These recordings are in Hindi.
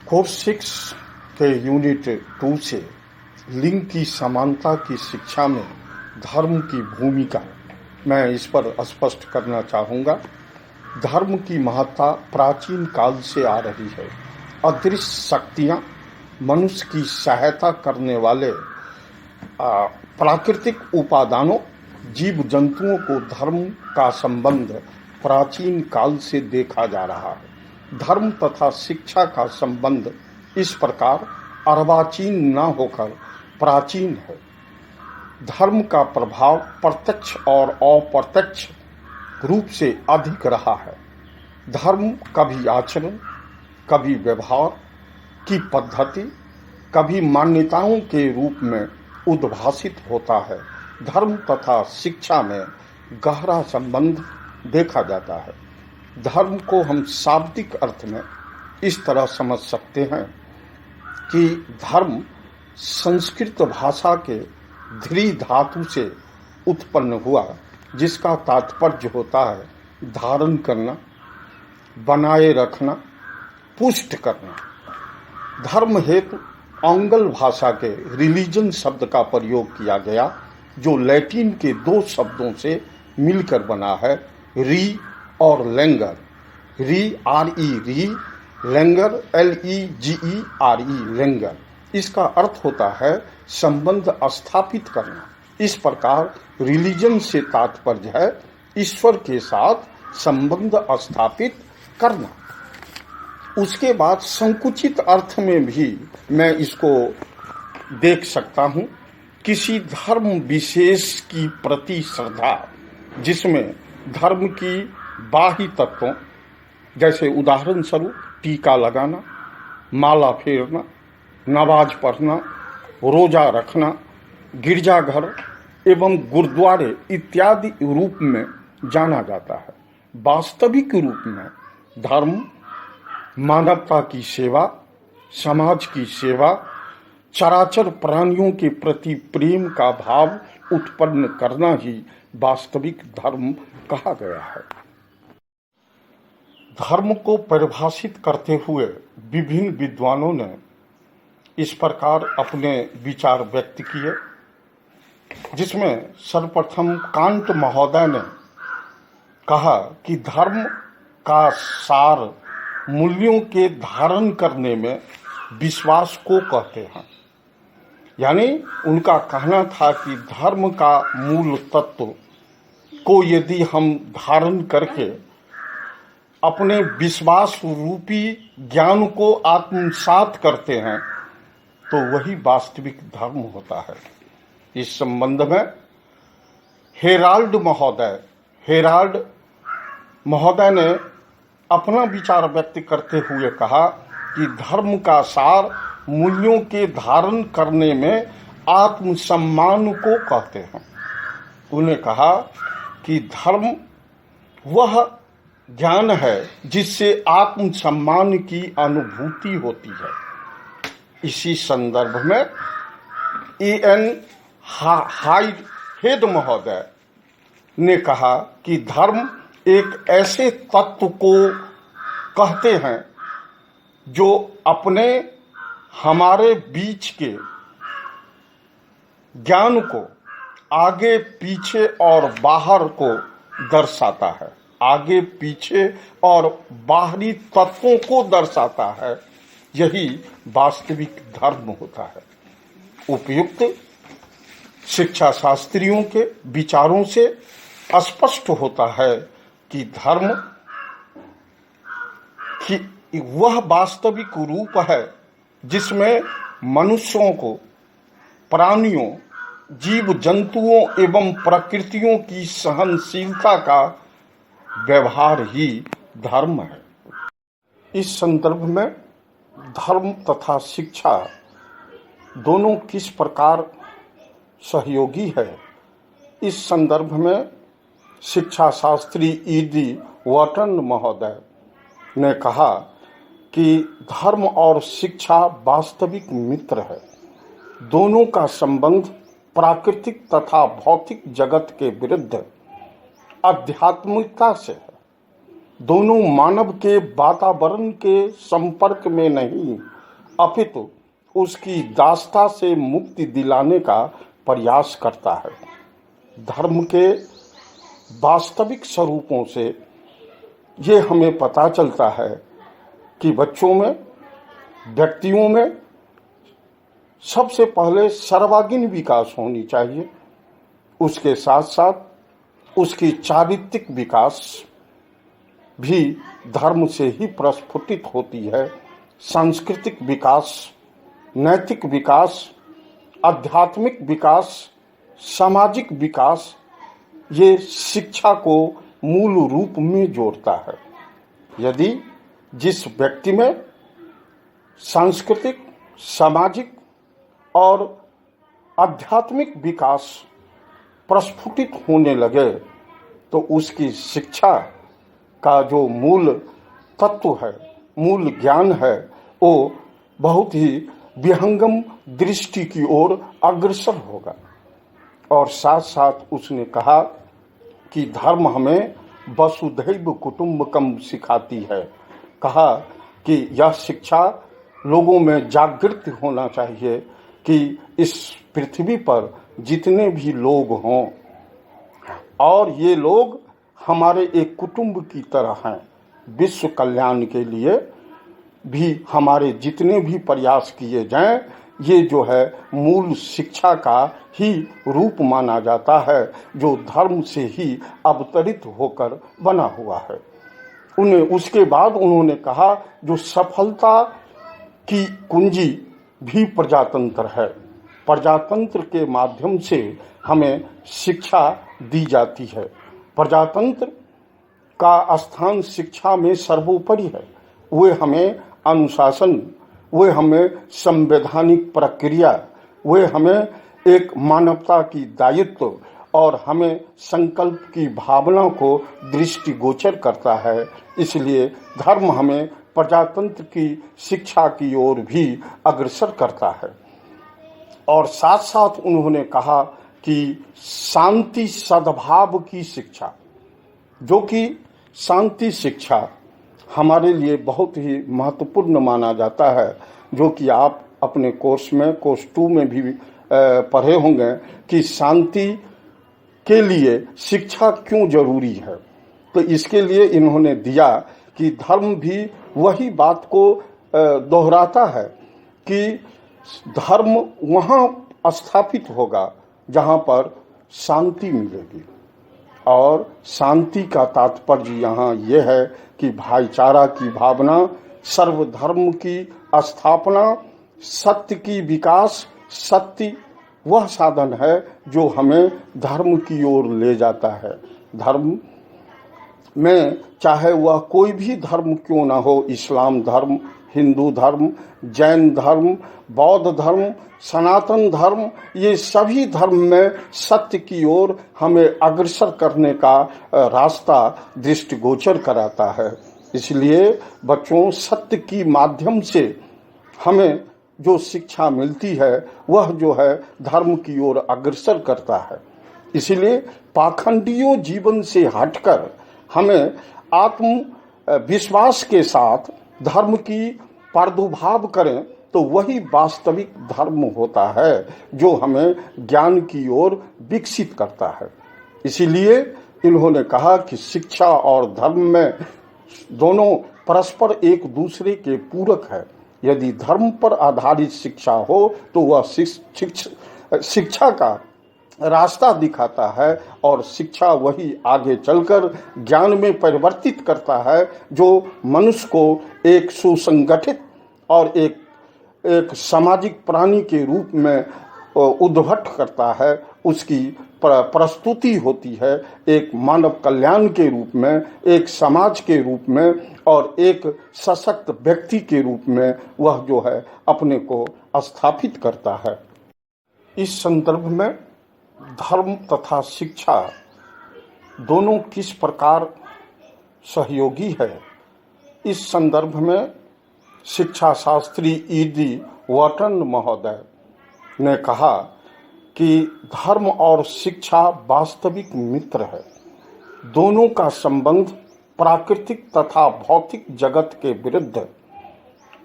कोर्स 6 के यूनिट 2 से लिंग की समानता की शिक्षा में धर्म की भूमिका मैं इस पर स्पष्ट करना चाहूँगा। धर्म की महत्ता प्राचीन काल से आ रही है। अदृश्य शक्तियाँ मनुष्य की सहायता करने वाले प्राकृतिक उपादानों जीव जंतुओं को धर्म का संबंध प्राचीन काल से देखा जा रहा है। धर्म तथा शिक्षा का संबंध इस प्रकार अर्वाचीन न होकर प्राचीन है। धर्म का प्रभाव प्रत्यक्ष और अप्रत्यक्ष रूप से अधिक रहा है। धर्म कभी आचरण, कभी व्यवहार की पद्धति, कभी मान्यताओं के रूप में उद्भासित होता है। धर्म तथा शिक्षा में गहरा संबंध देखा जाता है। धर्म को हम शाब्दिक अर्थ में इस तरह समझ सकते हैं कि धर्म संस्कृत भाषा के ध्री धातु से उत्पन्न हुआ, जिसका तात्पर्य होता है धारण करना, बनाए रखना, पुष्ट करना। धर्म हेतु आंग्ल भाषा के रिलीजन शब्द का प्रयोग किया गया, जो लैटिन के 2 शब्दों से मिलकर बना है, री और लेंगर। री री, लेंगर LEGERE, लेंगर। इसका अर्थ होता है संबंध स्थापित करना। इस प्रकार रिलीजन से तात्पर्य है ईश्वर के साथ संबंध स्थापित करना। उसके बाद संकुचित अर्थ में भी मैं इसको देख सकता हूँ, किसी धर्म विशेष की प्रति श्रद्धा, जिसमें धर्म की बाह्य तत्वों जैसे उदाहरण स्वरूप टीका लगाना, माला फेरना, नमाज पढ़ना, रोजा रखना, गिरजाघर एवं गुरुद्वारे इत्यादि रूप में जाना जाता है। वास्तविक रूप में धर्म मानवता की सेवा, समाज की सेवा, चराचर प्राणियों के प्रति प्रेम का भाव उत्पन्न करना ही वास्तविक धर्म कहा गया है। धर्म को परिभाषित करते हुए विभिन्न विद्वानों ने इस प्रकार अपने विचार व्यक्त किए, जिसमें सर्वप्रथम कांट महोदय ने कहा कि धर्म का सार मूल्यों के धारण करने में विश्वास को कहते हैं। यानी उनका कहना था कि धर्म का मूल तत्व को यदि हम धारण करके अपने विश्वास रूपी ज्ञान को आत्मसात करते हैं, तो वही वास्तविक धर्म होता है। इस संबंध में हेराल्ड महोदय ने अपना विचार व्यक्त करते हुए कहा कि धर्म का सार मूल्यों के धारण करने में आत्मसम्मान को कहते हैं। उन्हें कहा कि धर्म वह ज्ञान है जिससे आत्मसम्मान की अनुभूति होती है। इसी संदर्भ में EN हाइटहेड महोदय ने कहा कि धर्म एक ऐसे तत्व को कहते हैं जो अपने हमारे बीच के ज्ञान को आगे पीछे और बाहर को दर्शाता है, आगे पीछे और बाहरी तत्वों को दर्शाता है। यही वास्तविक धर्म होता है। उपयुक्त शिक्षा शास्त्रियों के विचारों से स्पष्ट होता है कि धर्म की वह वास्तविक रूप है जिसमें मनुष्यों को, प्राणियों, जीव जंतुओं एवं प्रकृतियों की सहनशीलता का व्यवहार ही धर्म है। इस संदर्भ में धर्म तथा शिक्षा दोनों किस प्रकार सहयोगी है, इस संदर्भ में शिक्षा शास्त्री ED वॉटन महोदय ने कहा कि धर्म और शिक्षा वास्तविक मित्र है। दोनों का संबंध प्राकृतिक तथा भौतिक जगत के विरुद्ध आध्यात्मिकता से है। दोनों मानव के वातावरण के संपर्क में नहीं, अपितु उसकी दास्ता से मुक्ति दिलाने का प्रयास करता है। धर्म के वास्तविक स्वरूपों से ये हमें पता चलता है कि बच्चों में, व्यक्तियों में सबसे पहले सर्वांगीण विकास होनी चाहिए। उसके साथ साथ उसकी चारित्रिक विकास भी धर्म से ही प्रस्फुटित होती है। सांस्कृतिक विकास, नैतिक विकास, आध्यात्मिक विकास, सामाजिक विकास, ये शिक्षा को मूल रूप में जोड़ता है। यदि जिस व्यक्ति में सांस्कृतिक, सामाजिक और आध्यात्मिक विकास प्रस्फुटित होने लगे तो उसकी शिक्षा का जो मूल तत्व है, मूल ज्ञान है, वो बहुत ही विहंगम दृष्टि की ओर अग्रसर होगा। और साथ साथ उसने कहा कि धर्म हमें वसुधैव कुटुंबकम सिखाती है। कहा कि यह शिक्षा लोगों में जागृत होना चाहिए कि इस पृथ्वी पर जितने भी लोग हों और ये लोग हमारे एक कुटुंब की तरह हैं। विश्व कल्याण के लिए भी हमारे जितने भी प्रयास किए जाएं, ये जो है मूल शिक्षा का ही रूप माना जाता है, जो धर्म से ही अवतरित होकर बना हुआ है। उसके बाद उन्होंने कहा जो सफलता की कुंजी भी प्रजातंत्र है। प्रजातंत्र के माध्यम से हमें शिक्षा दी जाती है। प्रजातंत्र का स्थान शिक्षा में सर्वोपरि है। वे हमें अनुशासन, वे हमें संवैधानिक प्रक्रिया, वे हमें एक मानवता की दायित्व और हमें संकल्प की भावना को दृष्टिगोचर करता है। इसलिए धर्म हमें प्रजातंत्र की शिक्षा की ओर भी अग्रसर करता है। और साथ साथ उन्होंने कहा कि शांति सद्भाव की शिक्षा, जो कि शांति शिक्षा हमारे लिए बहुत ही महत्वपूर्ण माना जाता है, जो कि आप अपने कोर्स में, कोर्स 2 में भी पढ़े होंगे कि शांति के लिए शिक्षा क्यों जरूरी है। तो इसके लिए इन्होंने दिया कि धर्म भी वही बात को दोहराता है कि धर्म वहाँ स्थापित होगा जहाँ पर शांति मिलेगी। और शांति का तात्पर्य यहाँ यह है कि भाईचारा की भावना, सर्वधर्म की स्थापना, सत्य की विकास। सत्य वह साधन है जो हमें धर्म की ओर ले जाता है। धर्म में चाहे वह कोई भी धर्म क्यों ना हो, इस्लाम धर्म, हिंदू धर्म, जैन धर्म, बौद्ध धर्म, सनातन धर्म, ये सभी धर्म में सत्य की ओर हमें अग्रसर करने का रास्ता दृष्टिगोचर कराता है। इसलिए बच्चों, सत्य की माध्यम से हमें जो शिक्षा मिलती है वह जो है धर्म की ओर अग्रसर करता है। इसलिए पाखंडियों जीवन से हटकर हमें आत्म विश्वास के साथ धर्म की प्रादुर्भाव करें तो वही वास्तविक धर्म होता है जो हमें ज्ञान की ओर विकसित करता है। इसीलिए इन्होंने कहा कि शिक्षा और धर्म में दोनों परस्पर एक दूसरे के पूरक है। यदि धर्म पर आधारित शिक्षा हो तो वह शिक्षा का रास्ता दिखाता है और शिक्षा वही आगे चलकर ज्ञान में परिवर्तित करता है, जो मनुष्य को एक सुसंगठित और एक सामाजिक प्राणी के रूप में उद्भट करता है। उसकी प्रस्तुति होती है एक मानव कल्याण के रूप में, एक समाज के रूप में और एक सशक्त व्यक्ति के रूप में वह जो है अपने को स्थापित करता है। इस संदर्भ में धर्म तथा शिक्षा दोनों किस प्रकार सहयोगी है, इस संदर्भ में शिक्षा शास्त्री ईडी वॉटन महोदय ने कहा कि धर्म और शिक्षा वास्तविक मित्र है। दोनों का संबंध प्राकृतिक तथा भौतिक जगत के विरुद्ध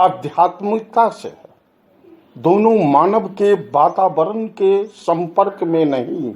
आध्यात्मिकता से है। दोनों मानव के वातावरण के संपर्क में नहीं,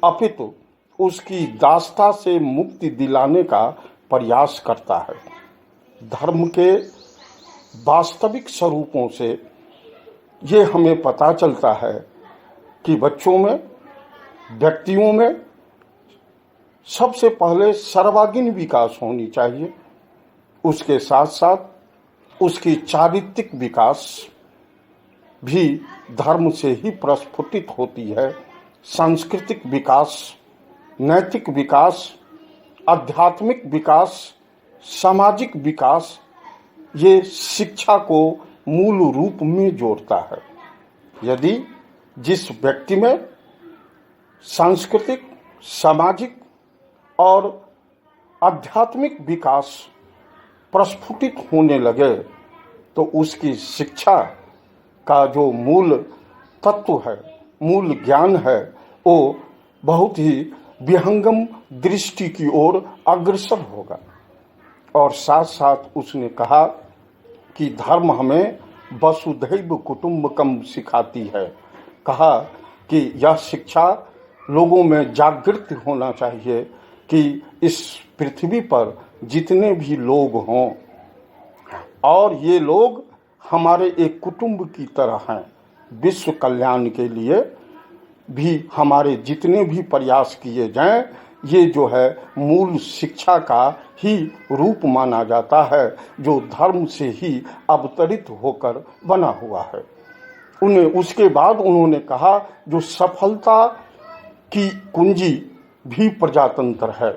अपितु उसकी दास्ता से मुक्ति दिलाने का प्रयास करता है। धर्म के वास्तविक स्वरूपों से ये हमें पता चलता है कि बच्चों में, व्यक्तियों में सबसे पहले सर्वांगीण विकास होनी चाहिए। उसके साथ साथ उसकी चारित्रिक विकास भी धर्म से ही प्रस्फुटित होती है। सांस्कृतिक विकास, नैतिक विकास, आध्यात्मिक विकास, सामाजिक विकास, ये शिक्षा को मूल रूप में जोड़ता है। यदि जिस व्यक्ति में सांस्कृतिक, सामाजिक और आध्यात्मिक विकास प्रस्फुटित होने लगे तो उसकी शिक्षा का जो मूल तत्व है, मूल ज्ञान है, वो बहुत ही विहंगम दृष्टि की ओर अग्रसर होगा। और साथ साथ उसने कहा कि धर्म हमें वसुधैव कुटुंबकम सिखाती है। कहा कि यह शिक्षा लोगों में जागृत होना चाहिए कि इस पृथ्वी पर जितने भी लोग हों और ये लोग हमारे एक कुटुंब की तरह हैं। विश्व कल्याण के लिए भी हमारे जितने भी प्रयास किए जाएं, ये जो है मूल शिक्षा का ही रूप माना जाता है, जो धर्म से ही अवतरित होकर बना हुआ है। उसके बाद उन्होंने कहा जो सफलता की कुंजी भी प्रजातंत्र है।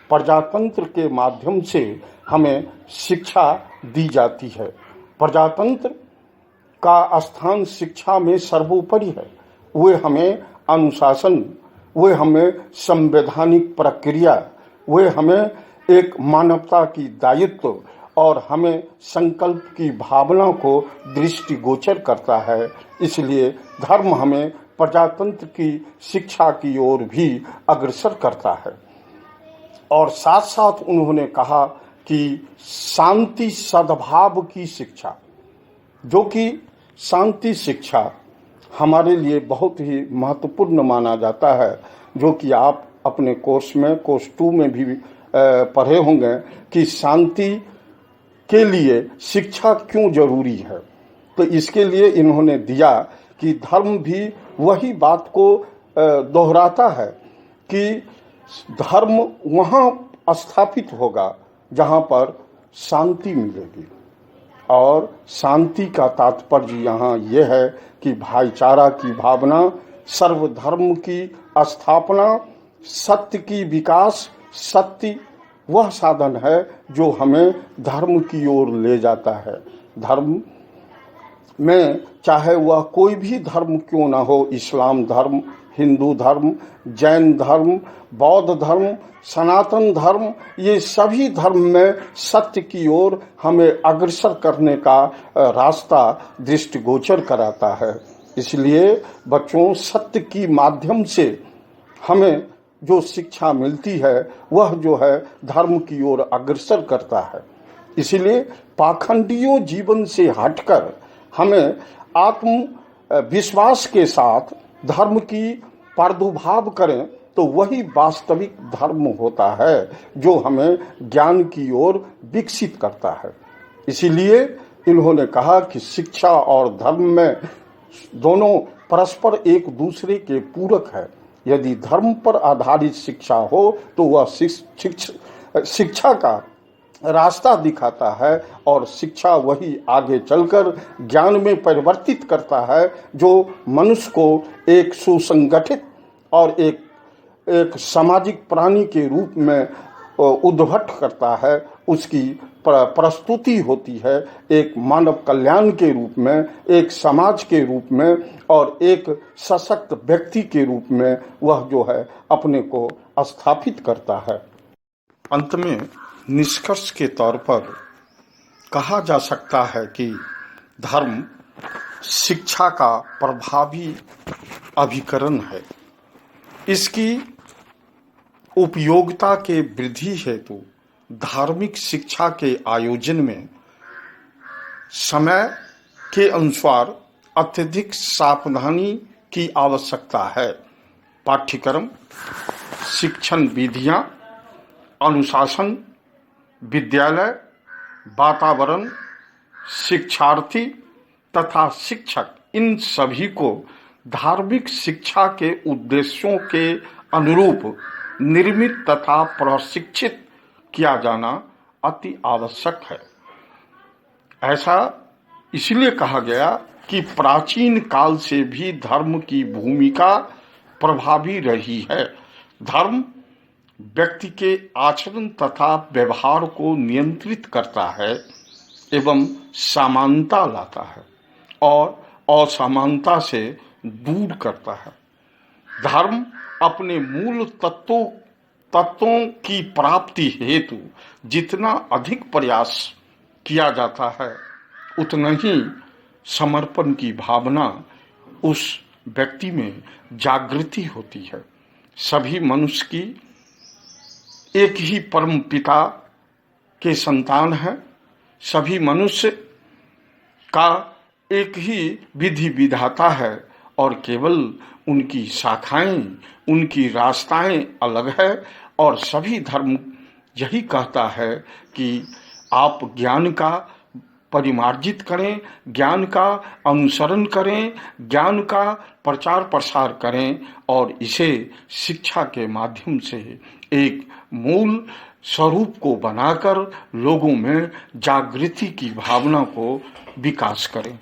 प्रजातंत्र के माध्यम से हमें शिक्षा दी जाती है। प्रजातंत्र का स्थान शिक्षा में सर्वोपरि है। वे हमें अनुशासन, वे हमें संवैधानिक प्रक्रिया, वे हमें एक मानवता की दायित्व और हमें संकल्प की भावना को दृष्टिगोचर करता है। इसलिए धर्म हमें प्रजातंत्र की शिक्षा की ओर भी अग्रसर करता है। और साथ साथ उन्होंने कहा कि शांति सद्भाव की शिक्षा, जो कि शांति शिक्षा हमारे लिए बहुत ही महत्वपूर्ण माना जाता है, जो कि आप अपने कोर्स में, कोर्स 2 में भी पढ़े होंगे कि शांति के लिए शिक्षा क्यों जरूरी है। तो इसके लिए इन्होंने दिया कि धर्म भी वही बात को दोहराता है कि धर्म वहाँ स्थापित होगा जहाँ पर शांति मिलेगी। और शांति का तात्पर्य यहाँ ये है कि भाईचारा की भावना, सर्वधर्म की स्थापना, सत्य की विकास। सत्य वह साधन है जो हमें धर्म की ओर ले जाता है। धर्म में चाहे वह कोई भी धर्म क्यों ना हो, इस्लाम धर्म, हिंदू धर्म, जैन धर्म, बौद्ध धर्म, सनातन धर्म, ये सभी धर्म में सत्य की ओर हमें अग्रसर करने का रास्ता दृष्टिगोचर कराता है। इसलिए बच्चों, सत्य की माध्यम से हमें जो शिक्षा मिलती है वह जो है धर्म की ओर अग्रसर करता है। इसलिए पाखंडियों जीवन से हटकर हमें आत्म विश्वास के साथ धर्म की प्रादुर्भाव करें तो वही वास्तविक धर्म होता है जो हमें ज्ञान की ओर विकसित करता है। इसीलिए इन्होंने कहा कि शिक्षा और धर्म में दोनों परस्पर एक दूसरे के पूरक है। यदि धर्म पर आधारित शिक्षा हो तो वह शिक्षा का रास्ता दिखाता है और शिक्षा वही आगे चलकर ज्ञान में परिवर्तित करता है, जो मनुष्य को एक सुसंगठित और एक सामाजिक प्राणी के रूप में उद्भट करता है। उसकी प्रस्तुति होती है एक मानव कल्याण के रूप में, एक समाज के रूप में और एक सशक्त व्यक्ति के रूप में वह जो है अपने को स्थापित करता है। अंत में निष्कर्ष के तौर पर कहा जा सकता है कि धर्म शिक्षा का प्रभावी अभिकरण है। इसकी उपयोगिता के वृद्धि हेतु धार्मिक शिक्षा के आयोजन में समय के अनुसार अत्यधिक सावधानी की आवश्यकता है। पाठ्यक्रम, शिक्षण विधियां, अनुशासन, विद्यालय, वातावरण, शिक्षार्थी तथा शिक्षक, इन सभी को धार्मिक शिक्षा के उद्देश्यों के अनुरूप निर्मित तथा प्रशिक्षित किया जाना अति आवश्यक है। ऐसा इसलिए कहा गया कि प्राचीन काल से भी धर्म की भूमिका प्रभावी रही है। धर्म व्यक्ति के आचरण तथा व्यवहार को नियंत्रित करता है एवं समानता लाता है और असमानता से दूर करता है। धर्म अपने मूल तत्वों की प्राप्ति हेतु जितना अधिक प्रयास किया जाता है, उतना ही समर्पण की भावना उस व्यक्ति में जागृति होती है। सभी मनुष्य की एक ही परम पिता के संतान है। सभी मनुष्य का एक ही विधि विधाता है और केवल उनकी शाखाएं, उनकी रास्ताएं अलग है। और सभी धर्म यही कहता है कि आप ज्ञान का परिमार्जित करें, ज्ञान का अनुसरण करें, ज्ञान का प्रचार प्रसार करें और इसे शिक्षा के माध्यम से एक मूल स्वरूप को बनाकर लोगों में जागृति की भावना को विकास करें।